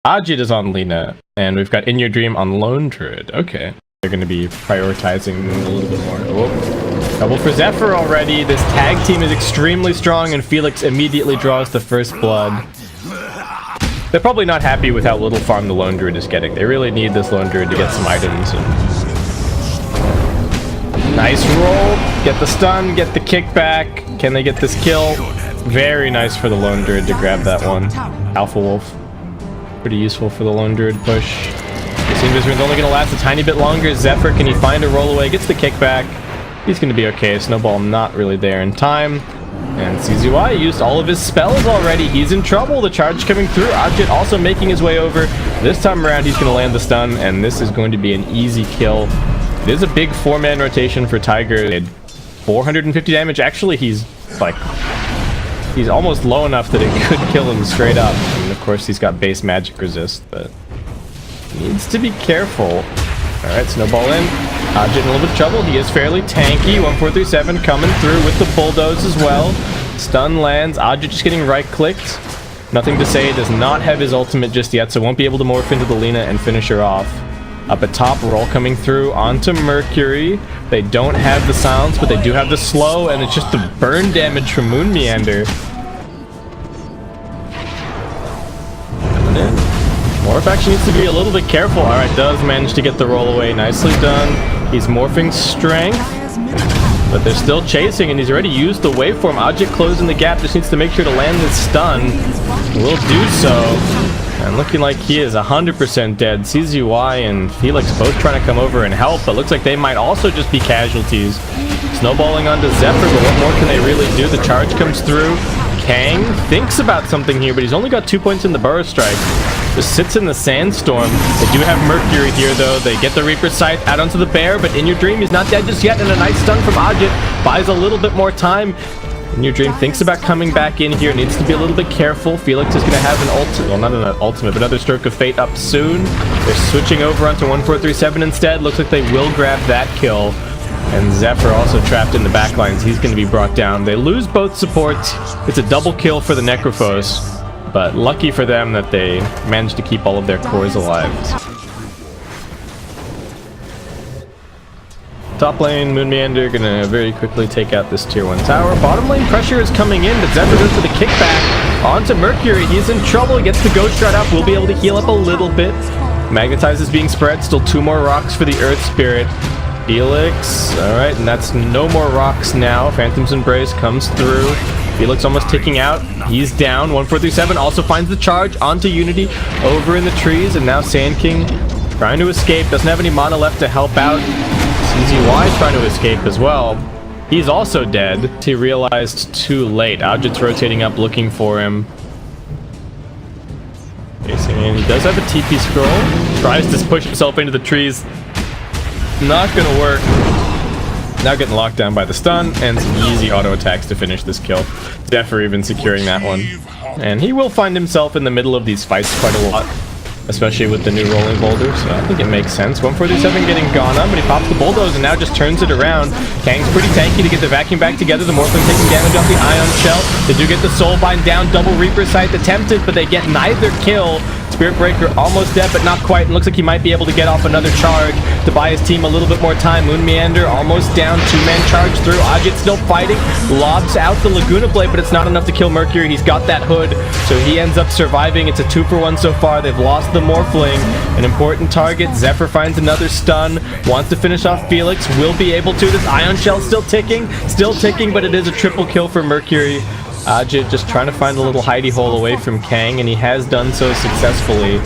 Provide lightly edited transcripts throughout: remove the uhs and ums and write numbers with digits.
Ajit is on Lina, and we've got In Your Dream on Lone Druid. Okay. They're going to be prioritizing a little bit more. Oh, double for Zephyr already. This tag team is extremely strong, and Felix immediately draws the first blood. They're probably not happy with how little farm the Lone Druid is getting. They really need this Lone Druid to get some items. And nice roll. Get the stun, get the kickback. Can they get this kill? Very nice for the Lone Druid to grab that one. Alpha Wolf. Pretty useful for the Lone Druid push. This Invisor is only going to last a tiny bit longer. Zephyr, can he find a rollaway? Gets the kickback. He's going to be okay. Snowball not really there in time. And CZY used all of his spells already. He's in trouble. The charge coming through. Ajit also making his way over. This time around, he's going to land the stun, and this is going to be an easy kill. It is a big 4-man rotation for Tiger. Did 450 damage. Actually, he's almost low enough that it could kill him straight up. And of course, he's got base magic resist, but needs to be careful. All right, Snowball in. Ajit in a little bit of trouble. He is fairly tanky. 1437 coming through with the bulldoze as well. Stun lands. Ajit just getting right-clicked. Nothing to say. Does not have his ultimate just yet, so won't be able to morph into the Lina and finish her off. Up at top, roll coming through onto Mercury. They don't have the silence, but they do have the slow, and it's just the burn damage from Moon Meander. Coming in. Morph actually needs to be a little bit careful. Alright, does manage to get the roll away. Nicely done. He's morphing strength, but they're still chasing, and he's already used the waveform. Ajit closing the gap, just needs to make sure to land his stun. Will do so. And looking like he is 100% dead. CZY and Felix both trying to come over and help, but looks like they might also just be casualties. Snowballing onto Zephyr, but what more can they really do? The charge comes through. Kang thinks about something here, but he's only got 2 points in the Burrow Strike. Just sits in the Sandstorm. They do have Mercury here, though. They get the Reaper Scythe out onto the Bear, but In Your Dream, he's not dead just yet, and a nice stun from Ajit. Buys a little bit more time. In Your Dream thinks about coming back in here. Needs to be a little bit careful. Felix is going to have an ultimate, well, not an ultimate, but another Stroke of Fate up soon. They're switching over onto 1437 instead. Looks like they will grab that kill. And Zephyr also trapped in the backlines. He's going to be brought down. They lose both supports. It's a double kill for the Necrophos, but lucky for them that they managed to keep all of their cores alive. Top lane, Moon Meander gonna very quickly take out this tier 1 tower. Bottom lane pressure is coming in, but Zephyr goes for the kickback onto Mercury. He's in trouble, gets the Ghost Shroud up, will be able to heal up a little bit. Magnetize is being spread, still 2 more rocks for the Earth Spirit. Felix, alright, and that's no more rocks now. Phantom's Embrace comes through. Felix almost ticking out. He's down. 1437 also finds the charge onto Unity over in the trees, and now Sand King trying to escape. Doesn't have any mana left to help out. CZY trying to escape as well. He's also dead. He realized too late. Ajit's rotating up looking for him. Facing in. He does have a TP scroll. Tries to push himself into the trees. Not gonna work. Now getting locked down by the stun, and some easy auto attacks to finish this kill. Zephyr even securing that one. And he will find himself in the middle of these fights quite a lot, especially with the new rolling boulder, so I think it makes sense. 1437 getting gone up, but he pops the bulldoze and now just turns it around. Kang's pretty tanky to get the vacuum back together. The Morphling taking damage off the Ion Shell. They do get the Soulbind down. Double Reaper Scythe attempted, but they get neither kill. Spirit Breaker almost dead, but not quite, and looks like he might be able to get off another charge to buy his team a little bit more time. Moon Meander almost down. 2-man charge through. Ajit still fighting. Lobs out the Laguna Blade, but it's not enough to kill Mercury. He's got that hood, so he ends up surviving. It's a 2-for-1 so far. They've lost the Morphling, an important target. Zephyr finds another stun, wants to finish off Felix, will be able to. This Ion Shell still ticking, but it is a triple kill for Mercury. Ajit just trying to find a little hidey hole away from Kang, and he has done so successfully.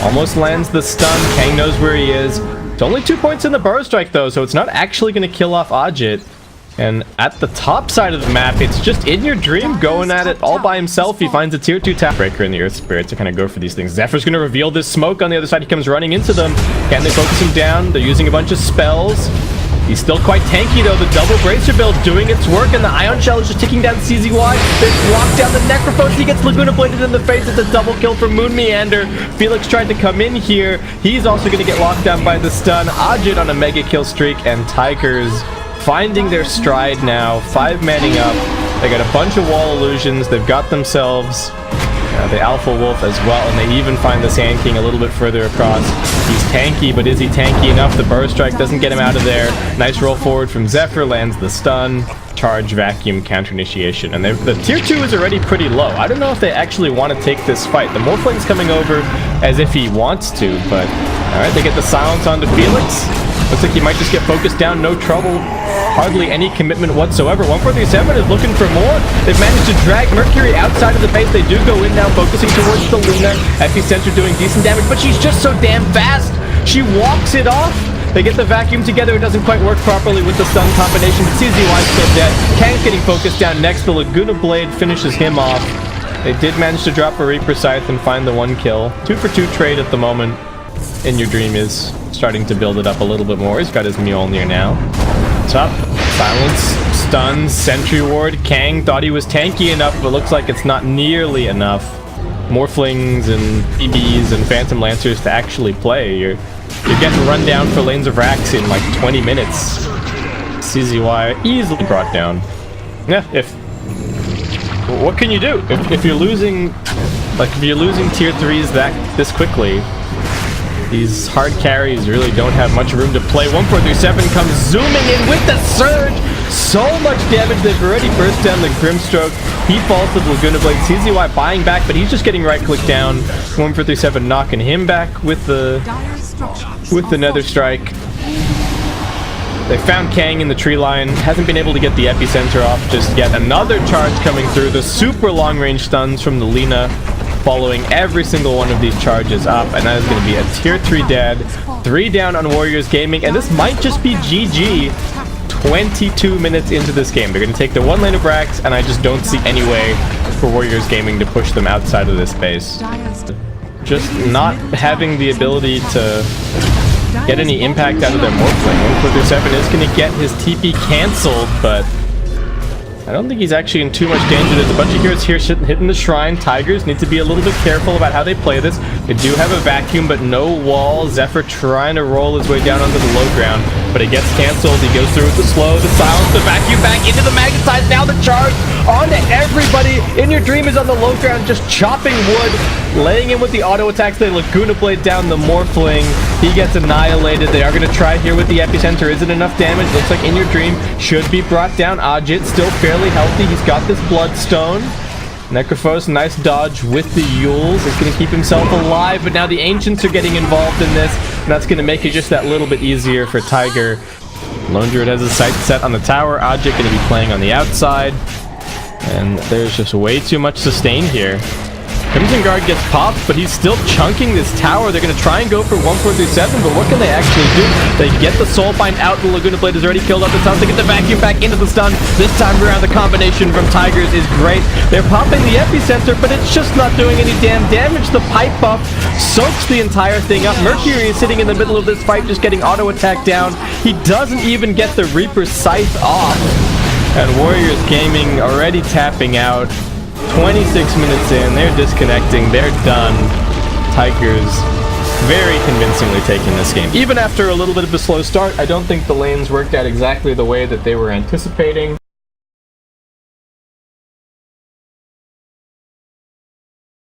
Almost lands the stun. Kang knows where he is. It's only 2 points in the Burrow Strike, though, so it's not actually going to kill off Ajit. And at the top side of the map, it's just In Your Dream going at it all by himself. He finds a tier 2 tap breaker in the Earth Spirit to kind of go for these things. Zephyr's going to reveal this smoke on the other side. He comes running into them. Can they focus him down? They're using a bunch of spells. He's still quite tanky, though. The double Bracer build doing its work, and the Ion Shell is just ticking down CZY. They block down the Necrophos. He gets Laguna Bladed in the face. It's a double kill for Moon Meander. Felix tried to come in here. He's also going to get locked down by the stun. Ajit on a mega kill streak, and Tigers finding their stride now. 5-manning up. They got a bunch of wall illusions. They've got themselves The Alpha Wolf as well, and they even find the Sand King a little bit further across. He's tanky, but is he tanky enough? The Burrow Strike doesn't get him out of there. Nice roll forward from Zephyr, lands the stun. Charge, vacuum, counter initiation, and the tier 2 is already pretty low. I don't know if they actually want to take this fight. The Morphling's coming over as if he wants to, but alright, they get the silence onto Felix. Looks like he might just get focused down, no trouble. Hardly any commitment whatsoever. 1437 is looking for more. They've managed to drag Mercury outside of the base. They do go in now, focusing towards the Luna. Epicenter doing decent damage, but she's just so damn fast. She walks it off. They get the vacuum together. It doesn't quite work properly with the stun combination, but CZY's still dead. Kang's getting focused down next. The Laguna Blade finishes him off. They did manage to drop a Reaper Scythe and find the 1 kill. 2 for 2 trade at the moment. In Your Dream is starting to build it up a little bit more. He's got his Mjolnir now. Top. Silence. Stun. Sentry Ward. Kang thought he was tanky enough, but looks like it's not nearly enough. Morphlings and EBs and Phantom Lancers to actually play. You're getting run down for lanes of racks in like 20 minutes. CZY easily brought down. Yeah, what can you do? If you're losing, if you're losing tier 3s this quickly, these hard carries really don't have much room to play. 1437 comes zooming in with the surge. So much damage. They've already burst down the Grimstroke. He falls to the Laguna Blade. CZY buying back, but he's just getting right-click down. 1437 knocking him back with the Nether Strike. They found Kang in the tree line. Hasn't been able to get the epicenter off just yet. Another charge coming through. The super long-range stuns from the Lina, following every single one of these charges up, and that is going to be a tier 3 dead. 3 down on Warriors Gaming, and this might just be GG 22 minutes into this game. They're going to take the 1 lane of racks, and I just don't see any way for Warriors Gaming to push them outside of this space. Just not having the ability to get any impact out of their Morphling. 1437 is going to get his TP cancelled, but I don't think he's actually in too much danger. There's a bunch of heroes here hitting the shrine. Tigers need to be a little bit careful about how they play this. They do have a vacuum, but no wall. Zephyr trying to roll his way down onto the low ground, but it gets canceled. He goes through with the slow, the silence, the vacuum back into the magnetize. Now the charge onto everybody. In Your Dream is on the low ground, just chopping wood, laying in with the auto attacks. The Laguna Blade down the Morphling. He gets annihilated. They are going to try here with the epicenter. Isn't enough damage. Looks like In Your Dream should be brought down. Ajit still fairly healthy. He's got this Bloodstone. Necrophos, nice dodge with the Yules. He's going to keep himself alive, but now the Ancients are getting involved in this, and that's going to make it just that little bit easier for Tiger. Lone Druid has his sight set on the tower. Ajit going to be playing on the outside, and there's just way too much sustain here. Crimson Guard gets popped, but he's still chunking this tower. They're going to try and go for 1437, but what can they actually do? They get the Soulbind out. The Laguna Blade is already killed up the top. They get the vacuum back into the stun. This time around, the combination from Tigers is great. They're popping the epicenter, but it's just not doing any damn damage. The pipe buff soaks the entire thing up. Mercury is sitting in the middle of this fight, just getting auto attack down. He doesn't even get the Reaper Scythe off. And Warriors Gaming already tapping out. 26 minutes in, they're disconnecting, they're done. Tigers very convincingly taking this game. Even after a little bit of a slow start, I don't think the lanes worked out exactly the way that they were anticipating.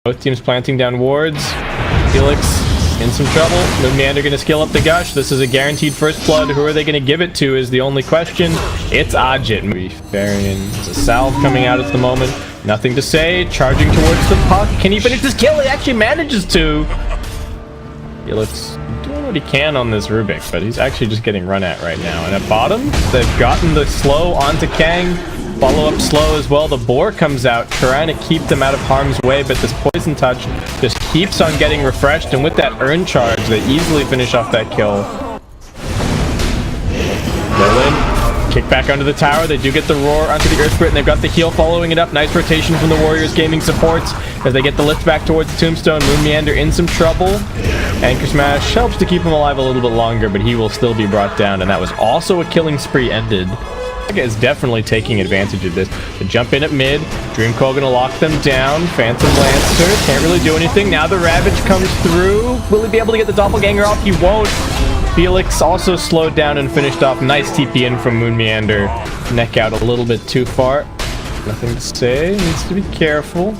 Both teams planting down wards. Felix in some trouble. Moonmeander going to skill up the Gush. This is a guaranteed first blood. Who are they going to give it to is the only question. It's Ajit. There's a salve coming out at the moment. Nothing to say. Charging towards the puck. Can he finish this kill? He actually manages to. Felix doing what he can on this Rubik, but he's actually just getting run at right now. And at bottom, they've gotten the slow onto Kang. Follow up slow as well. The Boar comes out, trying to keep them out of harm's way, but this Poison Touch just keeps on getting refreshed, and with that Urn Charge, they easily finish off that kill. Merlin, kick back onto the tower. They do get the Roar onto the Earth Spirit, and they've got the heal following it up. Nice rotation from the Warriors Gaming supports as they get the lift back towards the Tombstone. Moonmeander in some trouble. Anchor Smash helps to keep him alive a little bit longer, but he will still be brought down, and that was also a killing spree ended. Is definitely taking advantage of this. To jump in at mid, Dreamcoil gonna lock them down. Phantom Lancer can't really do anything. Now the Ravage comes through. Will he be able to get the Doppelganger off? He won't. Felix also slowed down and finished off. Nice TP in from Moonmeander. Neck out a little bit too far. Nothing to say. Needs to be careful.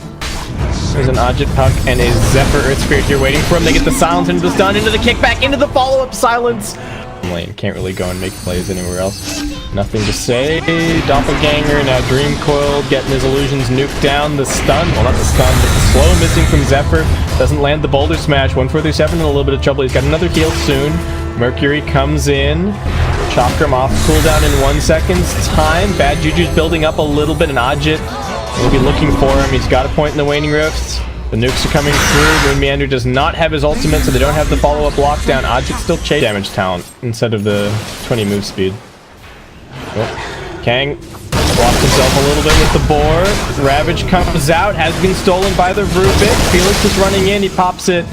There's an Ajit Puck and a Zephyr Earth Spirit here waiting for him. They get the silence into the stun, into the kickback, into the follow-up silence. Lane can't really go and make plays anywhere else. Nothing to say. Doppelganger now Dream Coil getting his illusions nuked down. The stun, well not the stun, but the slow missing from Zephyr. Doesn't land the boulder smash. 1-4-3-7 in a little bit of trouble. He's got another heal soon. Mercury comes in. Chakram off cooldown in 1 second's time. Bad Juju's building up a little bit, and Ajit will be looking for him. He's got a point in the Waning Rifts. The nukes are coming through. Moon Meander does not have his ultimate, so they don't have the follow-up lockdown. Ajit still chase damage talent instead of the 20 move speed. Oh. Kang blocks himself a little bit with the board. Ravage comes out, has been stolen by the Rubik. Felix is running in, he pops it.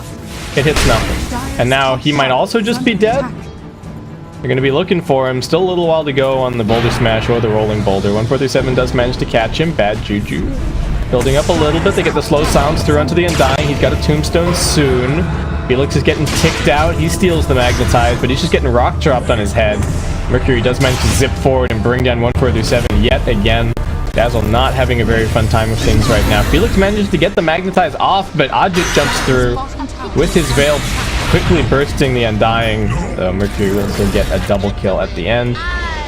It hits nothing. And now he might also just be dead. They're going to be looking for him. Still a little while to go on the boulder smash or the rolling boulder. 1-4-3-7 does manage to catch him. Bad Juju. Building up a little bit. They get the slow silence through onto the Undying. He's got a tombstone soon. Felix is getting ticked out. He steals the Magnetize, but he's just getting rock dropped on his head. Mercury does manage to zip forward and bring down 1-4-3-7 yet again. Dazzle not having a very fun time with things right now. Felix manages to get the Magnetize off, but Ajit jumps through with his Veil, quickly bursting the Undying. Mercury will also get a double kill at the end.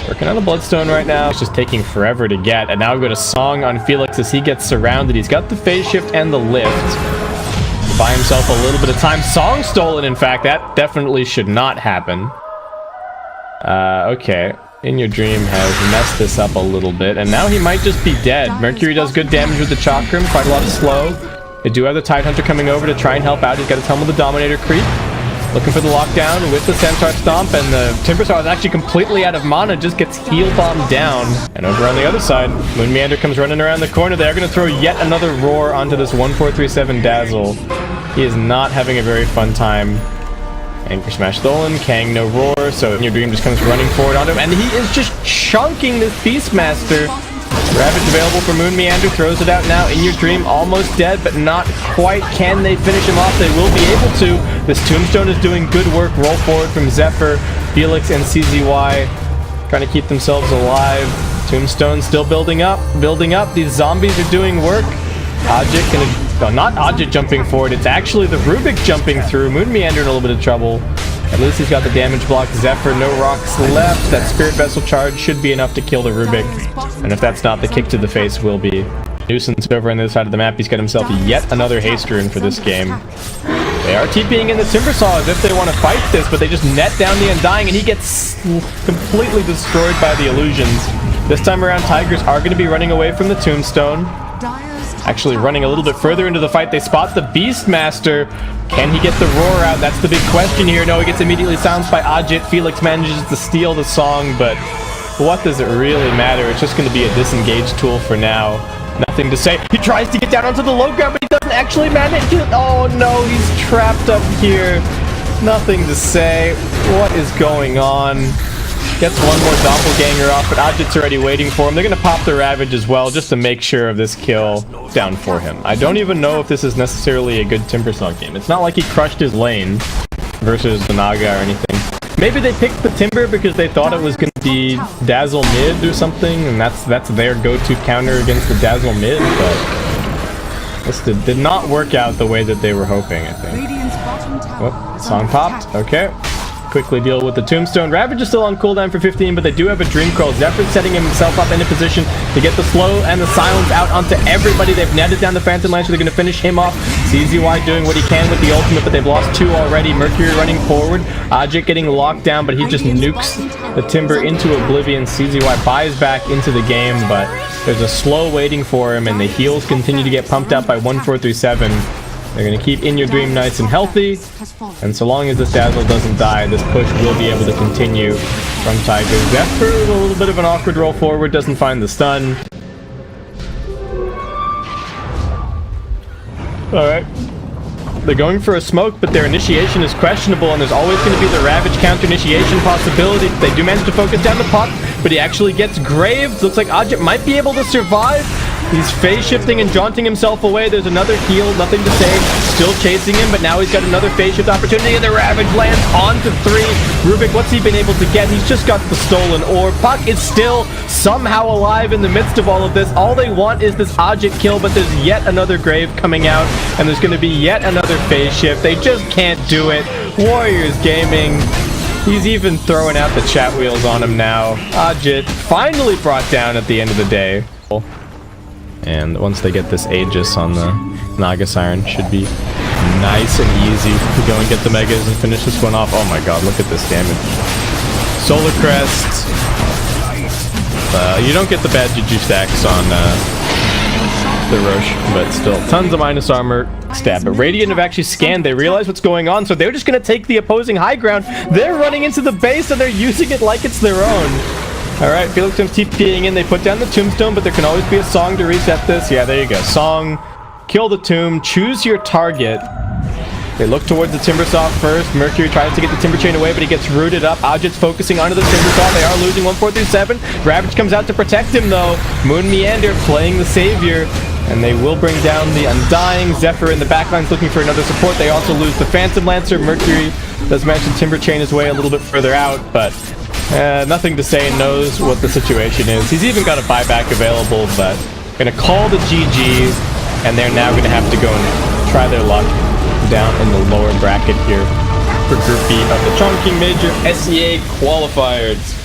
Working on the Bloodstone right now. It's just taking forever to get. And now we go to Song on Felix as he gets surrounded. He's got the phase shift and the lift. To buy himself a little bit of time. Song stolen, in fact. That definitely should not happen. Okay. In Your Dream has messed this up a little bit. And now he might just be dead. Mercury does good damage with the Chakram. Quite a lot of slow. They do have the Tidehunter coming over to try and help out. He's got his Helm of the Dominator creep. Looking for the lockdown with the Centaur Stomp, and the Timbersaw is actually completely out of mana, just gets heal bombed down. And over on the other side, Moon Meander comes running around the corner. They're going to throw yet another roar onto this 1-4-3-7 Dazzle. He is not having a very fun time. Anchor Smash stolen, Kang no roar, so In Your Dream just comes running forward onto him, and he is just chunking this Beastmaster. Ravage available for Moon Meander, throws it out now. In Your Dream almost dead, but not quite. Can they finish him off? They will be able to. This Tombstone is doing good work. Roll forward from Zephyr, Felix, and CZY trying to keep themselves alive. Tombstone still building up, building up. These zombies are doing work. Ajit gonna, no, not Ajit jumping forward. It's actually the Rubik jumping through. Moon Meander in a little bit of trouble. At least he's got the damage block. Zephyr, no rocks left. That Spirit Vessel charge should be enough to kill the Rubik. And if that's not, the kick to the face will be. Nuisance over on the other side of the map. He's got himself yet another haste rune for this game. They are TPing in the Timbersaw as if they want to fight this, but they just net down the Undying, and he gets completely destroyed by the illusions. This time around, Tigers are going to be running away from the Tombstone. Actually running a little bit further into the fight. They spot the Beastmaster. Can he get the roar out? That's the big question here. No, he gets immediately silenced by Ajit. Felix manages to steal the song, but what does it really matter? It's just going to be a disengage tool for now. Nothing to say. He tries to get down onto the low ground, but he doesn't actually manage it. Oh no, he's trapped up here. Nothing to say. What is going on? Gets one more Doppelganger off, but Ajit's already waiting for him. They're going to pop the Ravage as well, just to make sure of this kill down for him. I don't even know if this is necessarily a good Timbersaw game. It's not like he crushed his lane versus the Naga or anything. Maybe they picked the Timber because they thought it was going to be Dazzle mid or something, and that's their go-to counter against the Dazzle mid, but this did not work out the way that they were hoping, I think. Oh, song popped. Okay. Quickly deal with the Tombstone. Ravage is still on cooldown for 15, but they do have a Dream Coil. Zephyr's setting himself up in a position to get the slow and the silence out onto everybody. They've netted down the Phantom Lancer. They're going to finish him off. CZY doing what he can with the ultimate, but they've lost 2 already. Mercury running forward. Ajit getting locked down, but he just nukes the Timber into oblivion. CZY buys back into the game, but there's a slow waiting for him, and the heals continue to get pumped out by 1-4-3-7. They're going to keep In Your Dream nice and healthy, and so long as this Dazzle doesn't die, this push will be able to continue from Tiger. Zephyr with a little bit of an awkward roll forward, doesn't find the stun. Alright. They're going for a smoke, but their initiation is questionable, and there's always going to be the Ravage counter initiation possibility. They do manage to focus down the Puck, but he actually gets graved. Looks like Ajit might be able to survive. He's phase shifting and jaunting himself away. There's another heal, nothing to say. Still chasing him, but now he's got another phase shift opportunity, and the Ravage lands onto 3. Rubik, what's he been able to get? He's just got the stolen orb. Puck is still somehow alive in the midst of all of this. All they want is this Ajit kill, but there's yet another Grave coming out, and there's going to be yet another phase shift. They just can't do it. Warriors Gaming, he's even throwing out the chat wheels on him now. Ajit finally brought down at the end of the day. And once they get this Aegis on the Naga Siren, should be nice and easy to go and get the Megas and finish this one off. Oh my god, look at this damage. Solar Crest. You don't get the bad GG stacks on the Roche, but still tons of minus armor. Stab. But Radiant have actually scanned. They realize what's going on, so they're just going to take the opposing high ground. They're running into the base and they're using it like it's their own. Alright, Felix comes TPing in. They put down the tombstone, but there can always be a song to reset this. Yeah, there you go. Song. Kill the tomb. Choose your target. They look towards the Timbersaw first. Mercury tries to get the Timber Chain away, but he gets rooted up. Ajit's focusing onto the Timbersaw. They are losing 1, 4 through 7. Ravage comes out to protect him, though. Moon Meander playing the savior. And they will bring down the Undying. Zephyr in the backline's looking for another support. They also lose the Phantom Lancer. Mercury does manage to Timber Chain his way a little bit further out, but nothing to say, knows what the situation is. He's even got a buyback available, but gonna call the GG, and they're now gonna have to go and try their luck down in the lower bracket here for Group B of the Chongqing Major SEA Qualifiers.